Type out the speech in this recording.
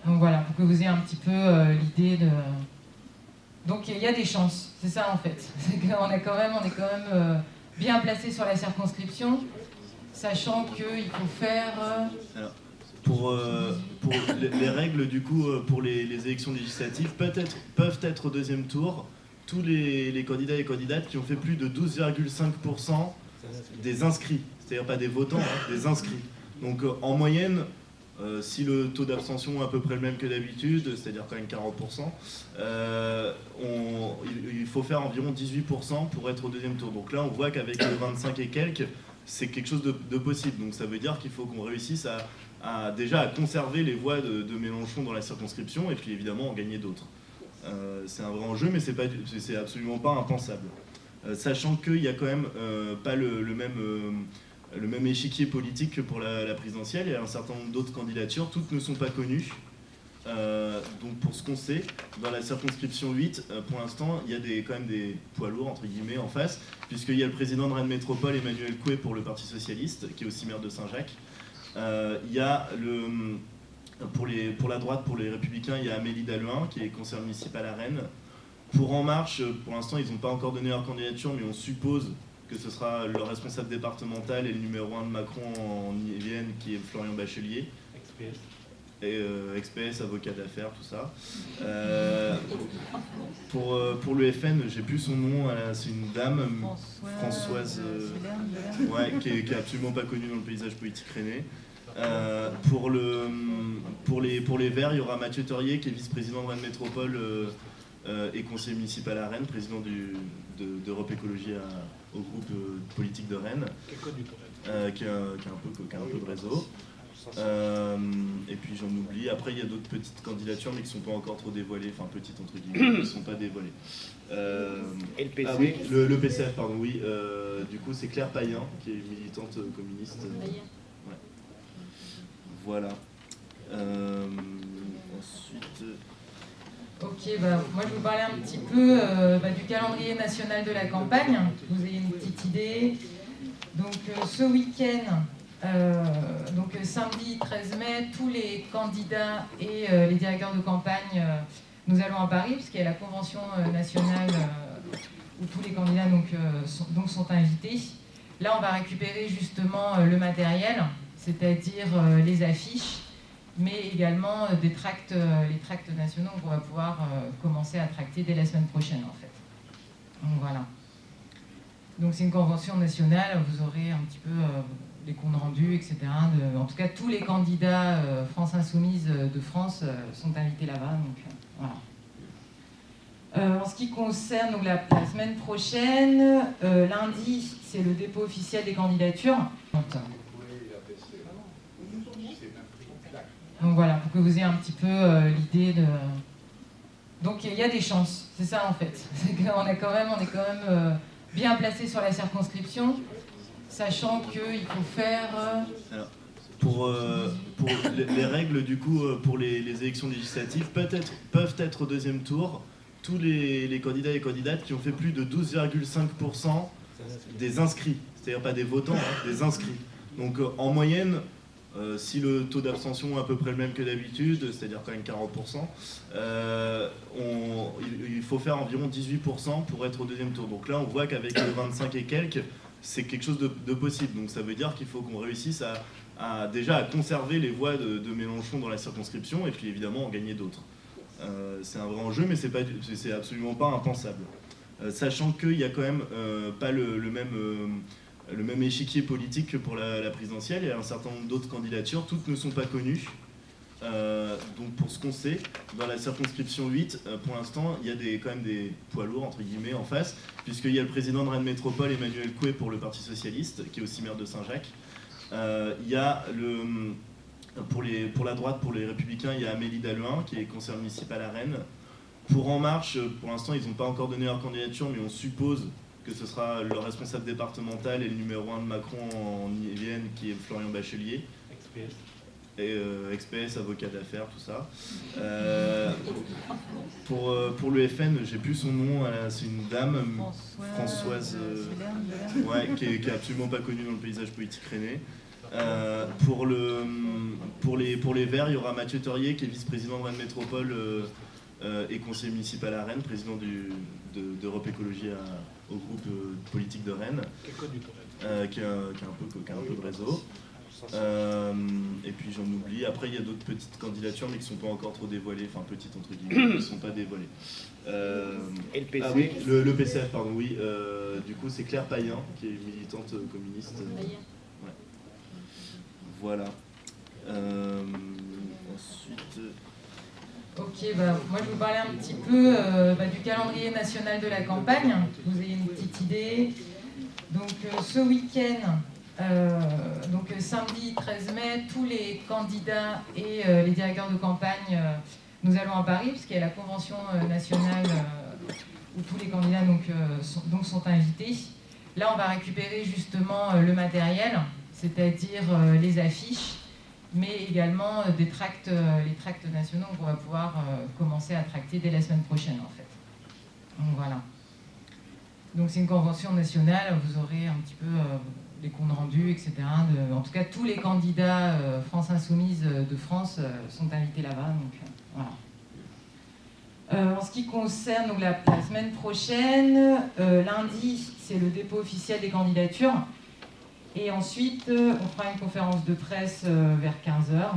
Donc voilà, pour que vous ayez un petit peu l'idée de... Donc il y a des chances, c'est ça en fait. C'est qu'on est quand même bien placé sur la circonscription, sachant qu'il faut faire... Alors, pour les règles, du coup, pour les élections législatives, peuvent être au deuxième tour tous les candidats et candidates qui ont fait plus de 12,5% des inscrits. C'est-à-dire pas des votants, hein, des inscrits. Donc en moyenne, si le taux d'abstention est à peu près le même que d'habitude, c'est-à-dire quand même 40%, il faut faire environ 18% pour être au deuxième tour. Donc là, on voit qu'avec 25 et quelques, c'est quelque chose de possible. Donc ça veut dire qu'il faut qu'on réussisse déjà à conserver les voix de Mélenchon dans la circonscription et puis évidemment en gagner d'autres. C'est un vrai enjeu, mais c'est absolument pas impensable. Sachant qu'il n'y a quand même pas le même échiquier politique que pour la présidentielle. Il y a un certain nombre d'autres candidatures, toutes ne sont pas connues. Donc pour ce qu'on sait, dans la circonscription 8, pour l'instant, il y a quand même des poids lourds, entre guillemets, en face, puisqu'il y a le président de Rennes Métropole, Emmanuel Coué, pour le Parti Socialiste, qui est aussi maire de Saint-Jacques. Il y a pour la droite, pour les Républicains, il y a Amélie Dalluin, qui est conseillère municipale à Rennes. Pour En Marche, pour l'instant, ils n'ont pas encore donné leur candidature, mais on suppose que ce sera le responsable départemental et le numéro 1 de Macron en Yvelines, qui est Florian Bachelier. Et ex-PS, avocat d'affaires, tout ça. Pour le FN, j'ai plus son nom, c'est une dame, Françoise, qui est absolument pas connue dans le paysage politique rennais. Pour les Verts, il y aura Mathieu Torier, qui est vice-président de Rennes Métropole et conseiller municipal à Rennes, président d'Europe Écologie au groupe politique de Rennes, qui a un peu de réseau. Et puis j'en oublie. Après, il y a d'autres petites candidatures, mais qui ne sont pas encore trop dévoilées. Enfin, petites entre guillemets, qui ne sont pas dévoilées. Et le PCF le PCF, pardon, oui. Du coup, c'est Claire Payen, qui est militante communiste. Ouais. Voilà. Ensuite... Ok, moi je vais vous parler un petit peu du calendrier national de la campagne, que vous ayez une petite idée. Donc ce week-end, samedi 13 mai, tous les candidats et les directeurs de campagne, nous allons à Paris, puisqu'il y a la convention nationale où tous les candidats sont invités. Là, on va récupérer justement le matériel, c'est-à-dire les affiches, mais également les tracts nationaux qu'on va pouvoir commencer à tracter dès la semaine prochaine, en fait. Donc voilà. Donc c'est une convention nationale, vous aurez un petit peu les comptes rendus, etc. En tout cas, tous les candidats France Insoumise de France sont invités là-bas. Donc voilà. En ce qui concerne donc, la semaine prochaine, lundi, c'est le dépôt officiel des candidatures. Donc voilà, pour que vous ayez un petit peu l'idée de... Donc il y a des chances, c'est ça en fait. C'est qu'on est quand même bien placé sur la circonscription, sachant qu'il faut faire... Alors, pour les règles, du coup, pour les élections législatives, peuvent être au deuxième tour tous les candidats et candidates qui ont fait plus de 12,5% des inscrits. C'est-à-dire pas des votants, hein, des inscrits. Donc en moyenne... si le taux d'abstention est à peu près le même que d'habitude, c'est-à-dire quand même 40%, il faut faire environ 18% pour être au deuxième tour. Donc là, on voit qu'avec 25 et quelques, c'est quelque chose de possible. Donc ça veut dire qu'il faut qu'on réussisse déjà à conserver les voix de Mélenchon dans la circonscription et puis évidemment en gagner d'autres. C'est un vrai enjeu, mais c'est absolument pas impensable. Sachant qu'il n'y a quand même pas le même échiquier politique que pour la présidentielle. Il y a un certain nombre d'autres candidatures, toutes ne sont pas connues. Donc pour ce qu'on sait, dans la circonscription 8, pour l'instant, il y a quand même des poids lourds, entre guillemets, en face, puisqu'il y a le président de Rennes Métropole, Emmanuel Coué, pour le Parti Socialiste, qui est aussi maire de Saint-Jacques. Il y a pour la droite, pour les Républicains, il y a Amélie Dalluin, qui est conseillère municipale à Rennes. Pour En Marche, pour l'instant, ils n'ont pas encore donné leur candidature, mais on suppose que ce sera le responsable départemental et le numéro 1 de Macron en Yvelines, qui est Florian Bachelier. Et ex-PS, avocat d'affaires, tout ça. Pour le FN, j'ai plus son nom, c'est une dame, Françoise, qui est absolument pas connue dans le paysage politique rennais. Pour les Verts, il y aura Mathieu Teurier, qui est vice-président de Rennes Métropole et conseiller municipal à Rennes, président d'Europe Écologie au groupe politique de Rennes, qui a un peu de réseau. Et puis j'en oublie. Après, il y a d'autres petites candidatures, mais qui ne sont pas encore trop dévoilées, enfin petites entre guillemets, qui ne sont pas dévoilées. LPC. Ah oui, le PCF, pardon, oui. Du coup, c'est Claire Payen, qui est militante communiste. Ouais. Voilà. Ensuite. Ok, moi je vais vous parler un petit peu du calendrier national de la campagne, que vous ayez une petite idée. Donc ce week-end, samedi 13 mai, tous les candidats et les directeurs de campagne, nous allons à Paris, puisqu'il y a la convention nationale où tous les candidats sont invités. Là, on va récupérer justement le matériel, c'est-à-dire les affiches, mais également les tracts nationaux qu'on va pouvoir commencer à tracter dès la semaine prochaine, en fait. Donc voilà. Donc c'est une convention nationale, vous aurez un petit peu les comptes rendus, etc. En tout cas, tous les candidats France Insoumise de France sont invités là-bas, donc voilà. En ce qui concerne donc, la semaine prochaine, lundi, c'est le dépôt officiel des candidatures. Et ensuite, on fera une conférence de presse vers 15h.